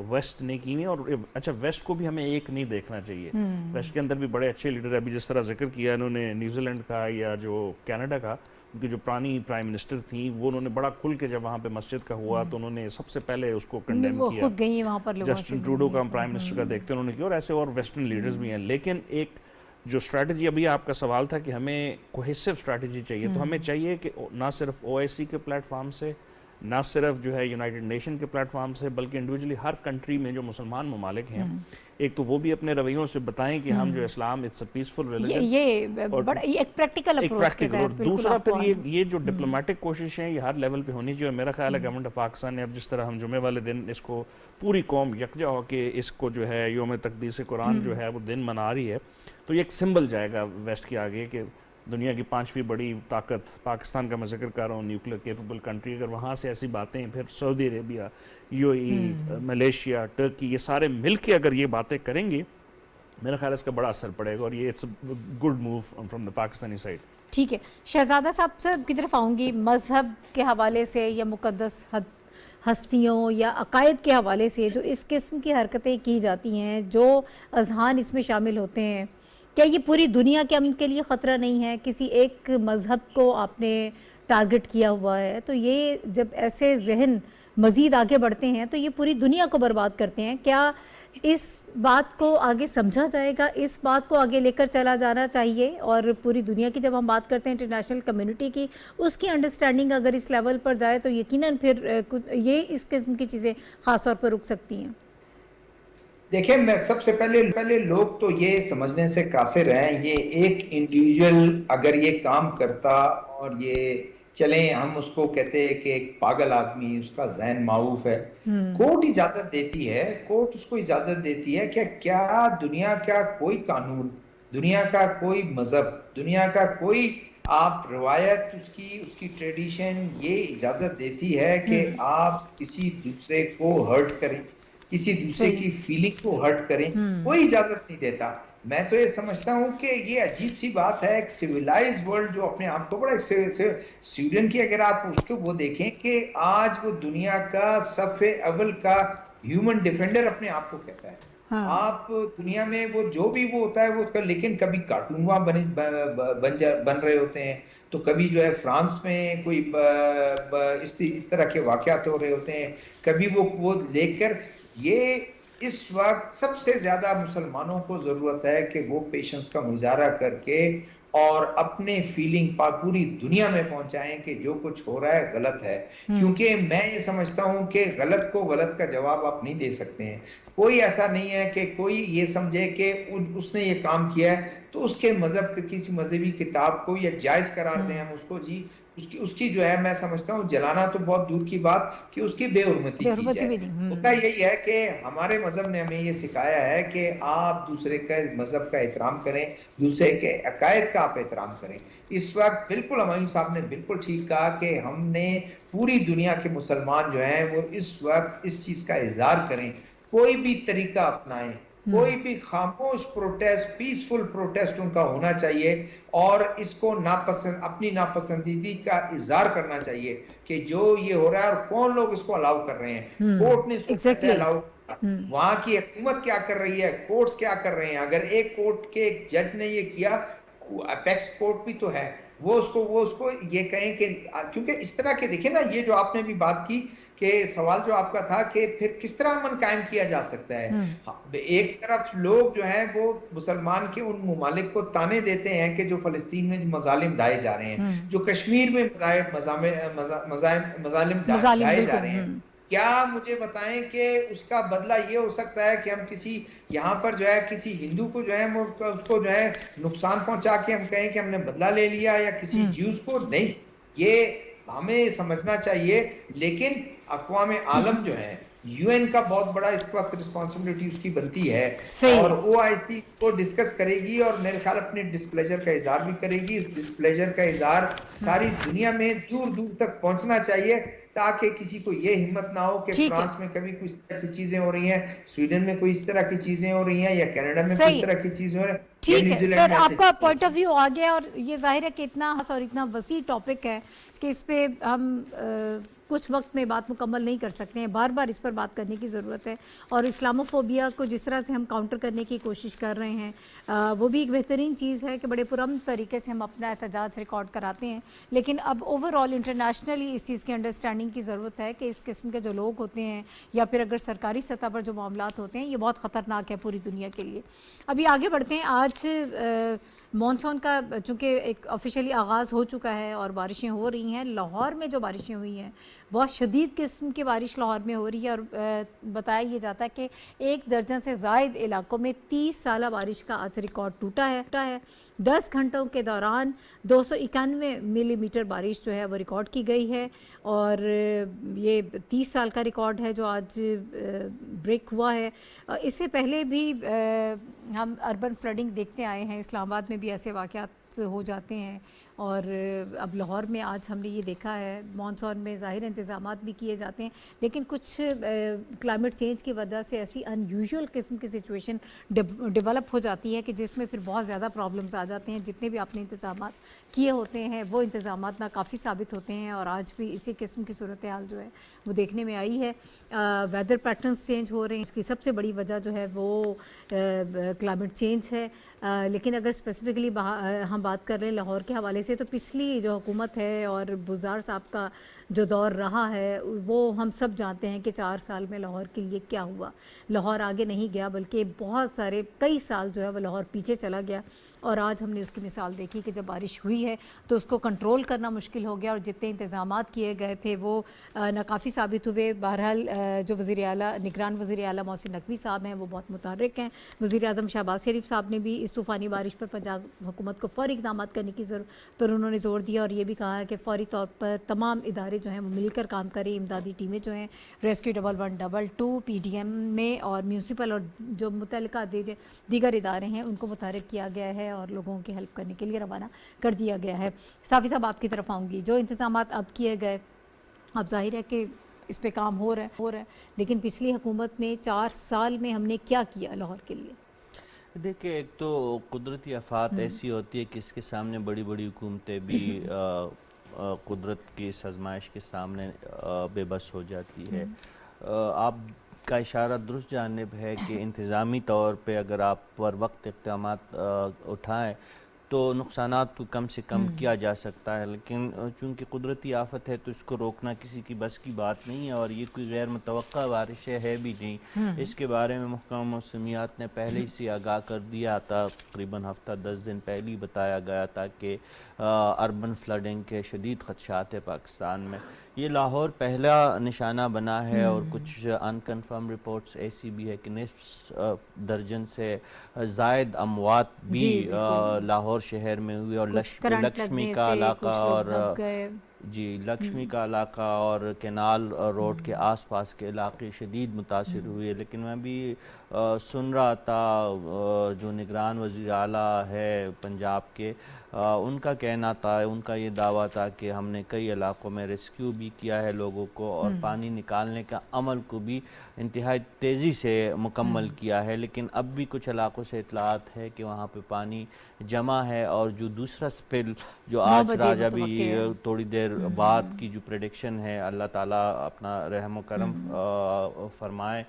ویسٹ نے کی ہیں، اور اچھا ویسٹ کو بھی ہمیں ایک نہیں دیکھنا چاہیے۔ ویسٹ کے اندر بھی بڑے اچھے لیڈر ہیں، ابھی جس طرح ذکر کیا انہوں نے نیوزی لینڈ کا یا جو کینیڈا کا، ان کی جو پرانی پرائم منسٹر تھیں وہ انہوں نے بڑا کھل کے جب وہاں پہ مسجد کا ہوا تو انہوں نے سب سے پہلے اس کو کنڈیم وہ کیا۔ خود گئی ہیں وہاں پر لوگوں سے، جسٹن ٹروڈو کا پرائم منسٹر کا دیکھتے انہوں نے کیا، اور ایسے اور ویسٹرن لیڈرز بھی ہیں۔ لیکن ایک جو اسٹریٹجی، ابھی آپ کا سوال تھا کہ ہمیں کوہیسو اسٹریٹجی چاہیے، تو ہمیں چاہیے کہ نہ صرف او آئی سی کے پلیٹ فارم سے، نہ صرف جو ہے یونائٹڈ نیشن کے پلیٹ فارم سے، بلکہ انڈیویجولی ہر کنٹری میں جو مسلمان ممالک ہیں، ایک تو وہ بھی اپنے رویوں سے بتائیں کہ ہم جو اسلام اٹس اے پیسفل ریلیجن، یہ بڑا ایک پریکٹیکل اپروچ کے تحت۔ دوسرا پھر یہ جو ڈپلومیٹک کوشش ہیں یہ ہر لیول پہ ہونی چاہیے۔ میرا خیال ہے گورنمنٹ آف پاکستان نے اب جس طرح ہم جمعے والے دن اس کو پوری قوم یکجا ہو کے اس کو جو ہے یوم تقدیس قرآن جو ہے وہ دن منا رہی ہے، تو یہ ایک سمبل جائے گا ویسٹ کے آگے کہ دنیا کی 5ویں بڑی طاقت پاکستان کا میں ذکر کر رہا ہوں، نیوکلیر کیپیبل کنٹری، اگر وہاں سے ایسی باتیں، پھر سعودی عربیہ، U A E, Malaysia, Turkey, یہ سارے مل کے اگر یہ باتیں کریں گے، میرا خیال ہے اس کا بڑا اثر پڑے گا، اور یہ it's a good move from the Pakistani side. ٹھیک ہے، شہزادہ صاحب کی طرف آؤں گی. مذہب کے حوالے سے یا مقدس ہستیوں یا عقائد کے حوالے سے جو اس قسم کی حرکتیں کی جاتی ہیں، جو اذہان اس میں شامل ہوتے ہیں، کیا یہ پوری دنیا کے امن کے لیے خطرہ نہیں ہے؟ کسی ایک مذہب کو آپ نے ٹارگٹ کیا ہوا ہے، تو یہ جب ایسے ذہن مزید آگے بڑھتے ہیں تو یہ پوری دنیا کو برباد کرتے ہیں. کیا اس بات کو آگے سمجھا جائے گا، اس بات کو آگے لے کر چلا جانا چاہیے؟ اور پوری دنیا کی جب ہم بات کرتے ہیں انٹرنیشنل کمیونٹی کی، اس کی انڈرسٹینڈنگ اگر اس لیول پر جائے تو یقیناً پھر یہ اس قسم کی چیزیں خاص طور پر رک سکتی ہیں. دیکھیں، میں سب سے پہلے لوگ تو یہ سمجھنے سے قاصر ہیں، یہ ایک انڈیویجول اگر یہ کام کرتا اور یہ چلیں ہم اس کو کہتے ہیں کہ ایک پاگل آدمی، اس کا ذہن معوف ہے، کورٹ اجازت دیتی ہے، کورٹ اس کو اجازت دیتی ہے کہ کیا دنیا کا کوئی قانون، دنیا کا کوئی مذہب، دنیا کا کوئی آپ روایت، اس کی ٹریڈیشن یہ اجازت دیتی ہے کہ آپ کسی دوسرے کو ہرٹ کریں، کسی دوسرے کی فیلنگ کو ہرٹ کریں؟ کوئی اجازت نہیں دیتا. میں تو یہ سمجھتا ہوں کہ یہ عجیب سی بات ہے. ایک سویلائز ورلڈ جو اپنے آپ کو بڑا، سویڈن کی اگر آپ اس کو وہ دیکھیں کہ آج وہ دنیا کا صف اول کا ہیومن ڈیفینڈر اپنے آپ کو کہتا ہے. آپ دنیا میں وہ جو بھی وہ ہوتا ہے وہ اس کا، لیکن کبھی کارٹون وہاں بن رہے ہوتے ہیں، تو کبھی جو ہے فرانس میں کوئی اس طرح کے واقعات ہو رہے ہوتے ہیں، کبھی وہ لے کر. یہ اس وقت سب سے زیادہ مسلمانوں کو ضرورت ہے کہ وہ پیشنس کا مظاہرہ کر کے اور اپنے فیلنگ پوری دنیا میں پہنچائیں کہ جو کچھ ہو رہا ہے غلط ہے. کیونکہ میں یہ سمجھتا ہوں کہ غلط کو غلط کا جواب آپ نہیں دے سکتے ہیں. کوئی ایسا نہیں ہے کہ کوئی یہ سمجھے کہ اس نے یہ کام کیا ہے تو اس کے مذہب کسی مذہبی کتاب کو یا جائز قرار دیں ہم اس کو. جی اس کی جو ہے، میں سمجھتا ہوں جلانا تو بہت دور کی بات کہ اس کی بے حرمتی کی جائے. ہوتا یہی ہے کہ ہمارے مذہب نے ہمیں یہ سکھایا ہے کہ آپ دوسرے کے مذہب کا احترام کریں، دوسرے کے عقائد کا آپ احترام کریں. اس وقت بالکل ہمایوں صاحب نے بالکل ٹھیک کہا کہ ہم نے پوری دنیا کے مسلمان جو ہیں وہ اس وقت اس چیز کا اظہار کریں، کوئی بھی طریقہ اپنائیں، کوئی بھی خاموش پروٹیسٹ، پیسفل پروٹیسٹ ان کا ہونا چاہیے، اور اس کو اپنی ناپسندیدگی کا اظہار کرنا چاہیے کہ جو یہ ہو رہا ہے اور کون لوگ اس کو الاؤ کر رہے ہیں. کورٹ نے اس کو کیسے الاؤ کیا، وہاں کی حکومت کیا کر رہی ہے، کورٹس کیا کر رہے ہیں. اگر ایک کورٹ کے ایک جج نے یہ کیا، اپیکس کورٹ بھی تو ہے، وہ اس کو یہ کہیں کہ، کیونکہ اس طرح کے دیکھیں نا، یہ جو آپ نے بھی بات کی کہ سوال جو آپ کا تھا کہ پھر کس طرح امن قائم کیا جا سکتا ہے. ایک طرف لوگ جو ہیں وہ مسلمان کے ان ممالک کو تانے دیتے ہیں کہ جو فلسطین میں مظالم ڈھائے جا رہے ہیں، جو کشمیر میں مظالم ڈھائے جا رہے ہیں. کیا مجھے بتائیں کہ اس کا بدلہ یہ ہو سکتا ہے کہ ہم کسی یہاں پر جو ہے کسی ہندو کو جو ہے اس کو جو ہے نقصان پہنچا کے ہم کہیں کہ ہم نے بدلہ لے لیا، یا کسی جیوز کو؟ نہیں، یہ ہمیں سمجھنا چاہیے. لیکن اقوام عالم جو ہے، یو این کا بہت بڑا اس وقت رسپانسبلٹی اس کی بنتی ہے، اور او آئی سی کو ڈسکس کرے گی، اور میرے خیال اپنے ڈسپلیجر کا اظہار بھی کرے گی. اس ڈسپلیجر کا اظہار ساری دنیا میں دور دور تک پہنچنا چاہیے، تاکہ کسی کو یہ ہمت نہ ہو کہ فرانس میں کبھی کوئی اس طرح کی چیزیں ہو رہی ہیں، سویڈن میں کوئی اس طرح کی چیزیں ہو رہی ہیں، یا کینیڈا میں کوئی اس طرح کی چیزیں ہو رہی ہیں. ٹھیک ہے سر، آپ کا پوائنٹ آف ویو آ گیا، اور یہ ظاہر ہے کہ اتنا اور اتنا وسیع ٹاپک ہے کہ اس پہ ہم کچھ وقت میں بات مکمل نہیں کر سکتے ہیں. بار بار اس پر بات کرنے کی ضرورت ہے، اور اسلاموفوبیا کو جس طرح سے ہم کاؤنٹر کرنے کی کوشش کر رہے ہیں وہ بھی ایک بہترین چیز ہے کہ بڑے پرامن طریقے سے ہم اپنا احتجاج ریکارڈ کراتے ہیں. لیکن اب اوور آل انٹرنیشنلی اس چیز کی انڈرسٹینڈنگ کی ضرورت ہے کہ اس قسم کے جو لوگ ہوتے ہیں، یا پھر اگر سرکاری سطح پر جو معاملات ہوتے ہیں، یہ بہت خطرناک ہے پوری دنیا کے لیے. ابھی آگے بڑھتے ہیں. آج مانسون کا چونکہ ایک آفیشیلی آغاز ہو چکا ہے اور بارشیں ہو رہی ہیں. لاہور میں جو بارشیں ہوئی ہیں بہت شدید قسم کی بارش لاہور میں ہو رہی ہے، اور بتایا یہ جاتا ہے کہ 1 درجن سے زائد علاقوں میں 30 سالہ بارش کا آج ریکارڈ ٹوٹا ہے. 10 گھنٹوں کے دوران 291 ملی میٹر بارش جو ہے وہ ریکارڈ کی گئی ہے، اور یہ 30 سال کا ریکارڈ ہے جو آج بریک ہوا ہے. اس سے پہلے بھی ہم اربن فلڈنگ دیکھتے آئے ہیں، اسلام آباد میں بھی ایسے واقعات انتظامات ہو جاتے ہیں. اور اب لاہور میں آج ہم نے یہ دیکھا ہے مانسون میں ظاہر انتظامات بھی کیے جاتے ہیں, لیکن کچھ کلائمیٹ چینج کی وجہ سے ایسی ان یوزول قسم کی سچویشن ڈیولپ ہو جاتی ہے کہ جس میں پھر بہت زیادہ پرابلمس آ جاتے ہیں. جتنے بھی آپ نے انتظامات کیے ہوتے ہیں وہ انتظامات ناکافی ثابت ہوتے ہیں, اور آج بھی اسی قسم کی صورتحال جو ہے وہ دیکھنے میں آئی ہے. ویدر پیٹرنس چینج ہو رہے ہیں, اس کی سب سے بڑی وجہ جو ہے وہ کلائمیٹ چینج ہے. لیکن اگر اسپیسیفکلی ہم بات کر رہے ہیں لاہور کے حوالے سے, تو پچھلی جو حکومت ہے اور بزدار صاحب کا جو دور رہا ہے وہ ہم سب جانتے ہیں کہ 4 سال میں لاہور کے لیے کیا ہوا. لاہور آگے نہیں گیا بلکہ بہت سارے کئی سال جو ہے وہ لاہور پیچھے چلا گیا. اور آج ہم نے اس کی مثال دیکھی کہ جب بارش ہوئی ہے تو اس کو کنٹرول کرنا مشکل ہو گیا, اور جتنے انتظامات کیے گئے تھے وہ ناکافی ثابت ہوئے. بہرحال جو وزیر اعلیٰ نگران وزیر اعلیٰ محسن نقوی صاحب ہیں وہ بہت متحرک ہیں. وزیر اعظم شہباز شریف صاحب نے بھی اس طوفانی بارش پر پنجاب حکومت کو فوری اقدامات کرنے کی ضرورت پر انہوں نے زور دیا, اور یہ بھی کہا ہے کہ فوری طور پر تمام ادارے جو ہیں وہ مل کر کام کریں. امدادی ٹیمیں جو ہیں ریسکیو 112 پی ڈی ایم میں اور میونسپل اور جو متعلقہ دیگر ادارے ہیں ان کو متحرک کیا گیا ہے اور لوگوں کی ہیلپ کرنے کے لیے روانہ کر دیا گیا ہے. صافی صاحب آپ کی طرف آؤں گی. جو انتظامات اب کیے گئے, اب ظاہر ہے کہ اس پہ کام ہو رہا ہے, لیکن پچھلی حکومت نے 4 سال میں ہم نے کیا کیا لاہور کے لیے؟ دیکھیں, ایک تو قدرتی آفات ایسی ہوتی ہے کہ اس کے سامنے بڑی بڑی حکومتیں بھی قدرت کی اس آزمائش کے سامنے بے بس ہو جاتی ہے. آپ کا اشارہ درست جانب ہے کہ انتظامی طور پہ اگر آپ پر وقت اقدامات اٹھائیں تو نقصانات کو کم سے کم کیا جا سکتا ہے, لیکن چونکہ قدرتی آفت ہے تو اس کو روکنا کسی کی بس کی بات نہیں ہے, اور یہ کوئی غیر متوقع بارش ہے بھی نہیں. اس کے بارے میں محکمہ موسمیات نے پہلے ہی سے آگاہ کر دیا تھا, تقریباً ہفتہ 10 دن پہلے ہی بتایا گیا تھا کہ اربن فلڈنگ کے شدید خدشات ہیں پاکستان میں. یہ لاہور پہلا نشانہ بنا ہے, اور کچھ انکنفرم رپورٹس ایسی بھی ہے کہ نصف درجن سے زائد اموات بھی لاہور شہر میں ہوئی, اور لکشمی کا علاقہ اور لکشمی کا علاقہ اور کینال روڈ کے آس پاس کے علاقے شدید متاثر ہوئے. لیکن میں بھی سن رہا تھا جو نگران وزیر اعلیٰ ہے پنجاب کے, ان کا کہنا تھا, ان کا یہ دعویٰ تھا کہ ہم نے کئی علاقوں میں ریسکیو بھی کیا ہے لوگوں کو, اور پانی نکالنے کا عمل کو بھی انتہائی تیزی سے مکمل کیا ہے. لیکن اب بھی کچھ علاقوں سے اطلاعات ہے کہ وہاں پہ پانی جمع ہے, اور جو دوسرا سپل جو آج رات ابھی تھوڑی دیر بعد کی جو پریڈکشن ہے, اللہ تعالیٰ اپنا رحم و کرم فرمائے.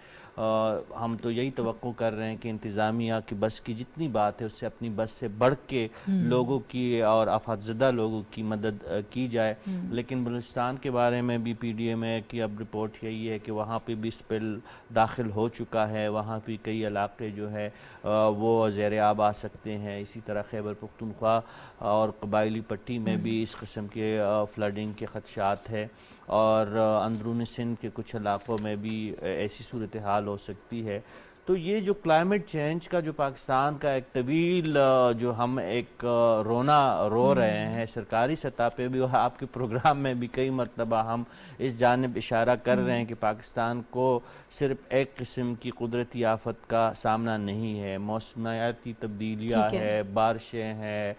ہم تو یہی توقع کر رہے ہیں کہ انتظامیہ کی بس کی جتنی بات ہے اس سے اپنی بس سے بڑھ کے لوگوں کی اور آفات زدہ لوگوں کی مدد کی جائے. لیکن بلوچستان کے بارے میں بھی پی ڈی ایم اے کی اب رپورٹ یہی ہے کہ وہاں پہ بھی سپل داخل ہو چکا ہے, وہاں بھی کئی علاقے جو ہے وہ زیر آب آ سکتے ہیں. اسی طرح خیبر پختونخوا اور قبائلی پٹی میں بھی اس قسم کے فلڈنگ کے خدشات ہے, اور اندرون سندھ کے کچھ علاقوں میں بھی ایسی صورتحال ہو سکتی ہے. تو یہ جو کلائمیٹ چینج کا جو پاکستان کا ایک طویل جو ہم ایک رونا رو رہے ہیں سرکاری سطح پہ بھی, اور آپ کے پروگرام میں بھی کئی مرتبہ ہم اس جانب اشارہ کر رہے ہیں کہ پاکستان کو صرف ایک قسم کی قدرتی آفت کا سامنا نہیں ہے, موسمیاتی تبدیلیاں ہے, بارشیں ہیں,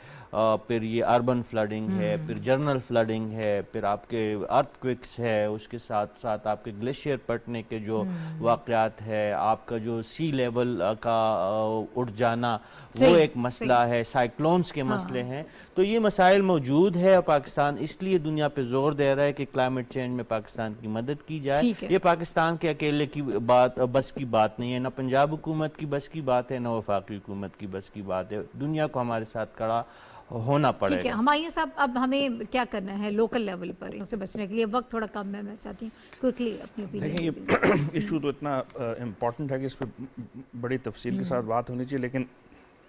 پھر یہ اربن فلڈنگ ہے, پھر جنرل فلڈنگ ہے, پھر آپ کے ارتھ کوئکس ہے, اس کے ساتھ ساتھ آپ کے گلیشیئر پٹنے کے جو واقعات ہے, آپ کا جو سی لیول کا اٹھ جانا وہ ایک مسئلہ ہے, سائیکلونز کے مسئلے ہیں. تو یہ مسائل موجود ہے, اور پاکستان اس لیے دنیا پہ زور دے رہا ہے کہ کلائمیٹ چینج میں پاکستان کی مدد کی جائے. یہ پاکستان کے اکیلے کی بس کی بات نہیں ہے, نہ پنجاب حکومت کی بس کی بات ہے, نہ وفاقی حکومت کی بس کی بات ہے. دنیا کو ہمارے ساتھ کھڑا ہونا پڑے گا. ٹھیک ہے ہمایوں صاحب, اب ہمیں کیا کرنا ہے لوکل لیول پر اس سے بچنے کے لیے؟ وقت تھوڑا کم ہے, میں چاہتی ہوں کوئکلی اپنی اوپینین. دیکھیں یہ ایشو تو اتنا امپورٹنٹ ہے کہ اس پہ بڑی تفصیل کے ساتھ بات ہونی چاہیے, لیکن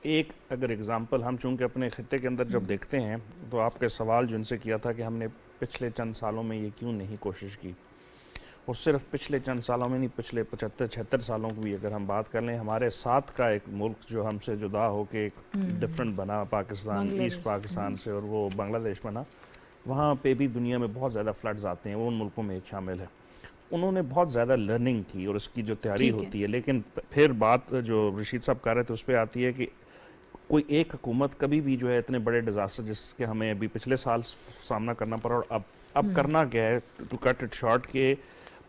ایک اگر اگزامپل ہم چونکہ اپنے خطے کے اندر جب دیکھتے ہیں تو آپ کے سوال جو ان سے کیا تھا کہ ہم نے پچھلے چند سالوں میں یہ کیوں نہیں کوشش کی, اور صرف پچھلے چند سالوں میں نہیں, پچھلے 75-76 سالوں کی بھی اگر ہم بات کر لیں, ہمارے ساتھ کا ایک ملک جو ہم سے جدا ہو کے ایک ڈفرنٹ بنا پاکستان, ایسٹ پاکستان سے, اور وہ بنگلہ دیش بنا, وہاں پہ بھی دنیا میں بہت زیادہ فلڈز آتے ہیں, وہ ان ملکوں میں ایک شامل ہے. انہوں نے بہت زیادہ لرننگ کی اور اس کی جو تیاری ہوتی ہے, لیکن پھر بات جو رشید صاحب کہہ رہے تھے اس پہ آتی ہے کہ کوئی ایک حکومت کبھی بھی جو ہے اتنے بڑے ڈیزاسٹر جس کے ہمیں ابھی پچھلے سال سامنا کرنا پڑا اور اب کرنا کیا ہے ٹو کٹ اٹ شارٹ کہ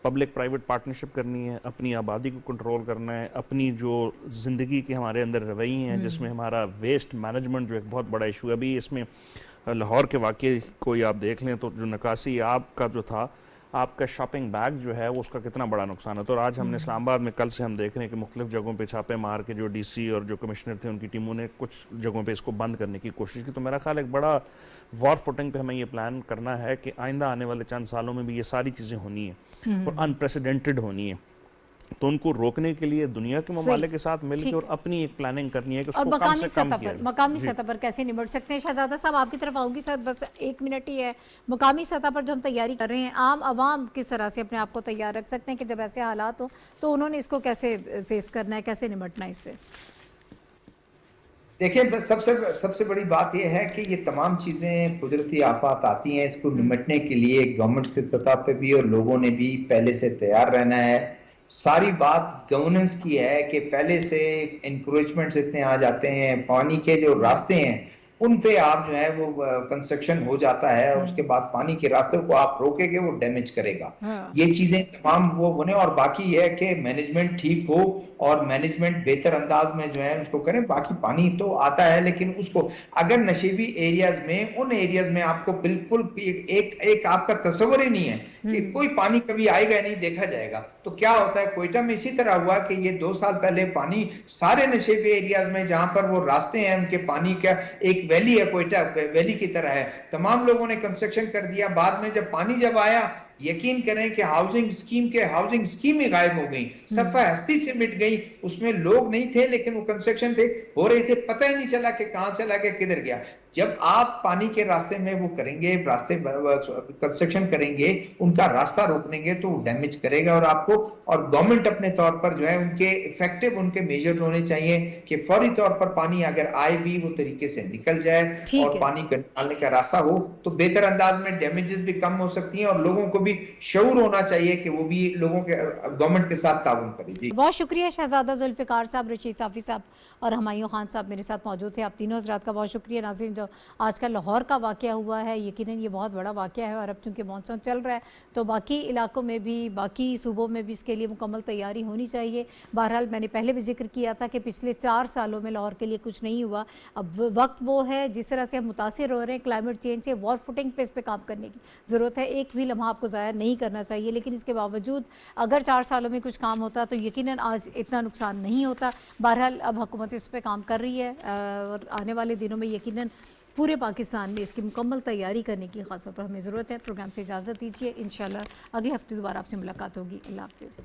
پبلک پرائیویٹ پارٹنرشپ کرنی ہے, اپنی آبادی کو کنٹرول کرنا ہے, اپنی جو زندگی کے ہمارے اندر رویے ہیں جس میں ہمارا ویسٹ مینجمنٹ جو ایک بہت بڑا ایشو ہے. ابھی اس میں لاہور کے واقعے کوئی آپ دیکھ لیں تو جو نکاسی آب کا جو تھا, آپ کا شاپنگ بیگ جو ہے اس کا کتنا بڑا نقصان ہے. تو آج ہم نے اسلام آباد میں کل سے ہم دیکھ رہے ہیں کہ مختلف جگہوں پہ چھاپے مار کے جو ڈی سی اور جو کمشنر تھے ان کی ٹیموں نے کچھ جگہوں پہ اس کو بند کرنے کی کوشش کی. تو میرا خیال ایک بڑا وار فوٹنگ پہ ہمیں یہ پلان کرنا ہے کہ آئندہ آنے والے چند سالوں میں بھی یہ ساری چیزیں ہونی ہیں اور انپریسیڈنٹڈ ہونی ہیں. تو ان کو روکنے کے لیے دنیا کے ممالک کے ساتھ مل کے اور اپنی ایک پلاننگ کرنی ہے کہ اس کو کم سے کم کیا جائے. مقامی سطح پر کیسے نمٹ سکتے ہیں؟ شہزادہ صاحب آپ کی طرف آؤں گی سر, بس 1 منٹ ہی ہے. مقامی سطح پر جو ہم تیاری کر رہے ہیں, عام عوام کس طرح سے اپنے آپ کو تیار رکھ سکتے ہیں کہ جب ایسے حالات ہوں تو انہوں نے اس کو کیسے فیس کرنا ہے, کیسے نمٹنا ہے اس سے؟ دیکھیں سب سے بڑی بات یہ ہے کہ یہ تمام چیزیں قدرتی آفات آتی ہیں, اس کو نمٹنے کے لیے گورنمنٹ کی سطح پہ بھی اور لوگوں نے بھی پہلے سے تیار رہنا ہے. ساری بات گورننس کی ہے کہ پہلے سے انکریجمنٹس اتنے آ جاتے ہیں, پانی کے جو راستے ہیں ان پہ آپ جو ہے وہ کنسٹرکشن ہو جاتا ہے اور اس کے بعد پانی کے راستوں کو آپ روکیں گے وہ ڈیمیج کرے گا. یہ چیزیں تمام وہ بنے, اور باقی یہ ہے کہ مینجمنٹ ٹھیک ہو اور مینجمنٹ بہتر انداز میں جو ہے اس کو کریں. باقی پانی تو آتا ہے لیکن اس کو اگر نشیبی ایریاز میں, ان ایریاز میں آپ کو بالکل ایک آپ کا تصور ہی نہیں ہے کہ کوئی پانی کبھی آئے گا نہیں, دیکھا جائے گا. تو کیا ہوتا ہے کوئٹہ میں اسی طرح ہوا کہ یہ 2 سال پہلے پانی سارے نشیبی ایریاز میں جہاں پر وہ راستے ہیں ان کے پانی کا ایک ویلی ہے, کوئٹہ ویلی کی طرح ہے, تمام لوگوں نے کنسٹرکشن کر دیا. بعد میں جب پانی جب آیا, یقین کریں کہ ہاؤسنگ اسکیم ہی غائب ہو گئی, صفحہ ہستی سے مٹ گئی. اس میں لوگ نہیں تھے لیکن وہ کنسٹرکشن ہو رہے تھے, پتہ ہی نہیں چلا کہ کہاں چلا گیا, کدھر گیا. جب آپ پانی کے راستے میں وہ کریں گے, راستے کنسٹرکشن کریں گے, ان کا راستہ روکیں گے تو وہ ڈیمیج کرے گا اور آپ کو. اور گورنمنٹ اپنے طور پر جو ہے ان کے افیکٹو ان کے میجرز ہونے چاہیے کہ فوری طور پر پانی اگر آئے بھی وہ طریقے سے نکل جائے اور پانی نکالنے کا راستہ ہو تو بہتر انداز میں ڈیمیجز بھی کم ہو سکتی ہیں, اور لوگوں کو بھی شعور ہونا چاہیے کہ وہ بھی لوگوں کے گورنمنٹ کے ساتھ تعاون کرے. جی بہت شکریہ شہزادہ ذوالفقار صاحب, رشید صافی صاحب اور ہمایوں خان صاحب میرے ساتھ موجود تھے. آپ تینوں حضرات کا بہت شکریہ. ناظرین, جو آج کل لاہور کا واقعہ ہوا ہے یقیناً یہ بہت بڑا واقعہ ہے, اور اب چونکہ مانسون چل رہا ہے تو باقی علاقوں میں بھی, باقی صوبوں میں بھی اس کے لیے مکمل تیاری ہونی چاہیے. بہرحال میں نے پہلے بھی ذکر کیا تھا کہ پچھلے 4 سالوں میں لاہور کے لیے کچھ نہیں ہوا. اب وقت وہ ہے جس طرح سے ہم متاثر ہو رہے ہیں کلائمیٹ چینج سے, وار فوٹنگ پہ اس پہ کام کرنے کی ضرورت ہے. ایک بھی لمحہ آپ کو ضائع نہیں کرنا چاہیے, لیکن اس کے باوجود اگر 4 سالوں میں کچھ کام ہوتا تو یقیناً آج اتنا نقصان نہیں ہوتا. بہرحال اب حکومت اس پہ کام کر رہی ہے اور آنے والے دنوں میں یقیناً پورے پاکستان میں اس کی مکمل تیاری کرنے کی خاص طور پر ہمیں ضرورت ہے. پروگرام سے اجازت دیجیے, انشاءاللہ اگلے ہفتے دوبارہ آپ سے ملاقات ہوگی. اللہ حافظ.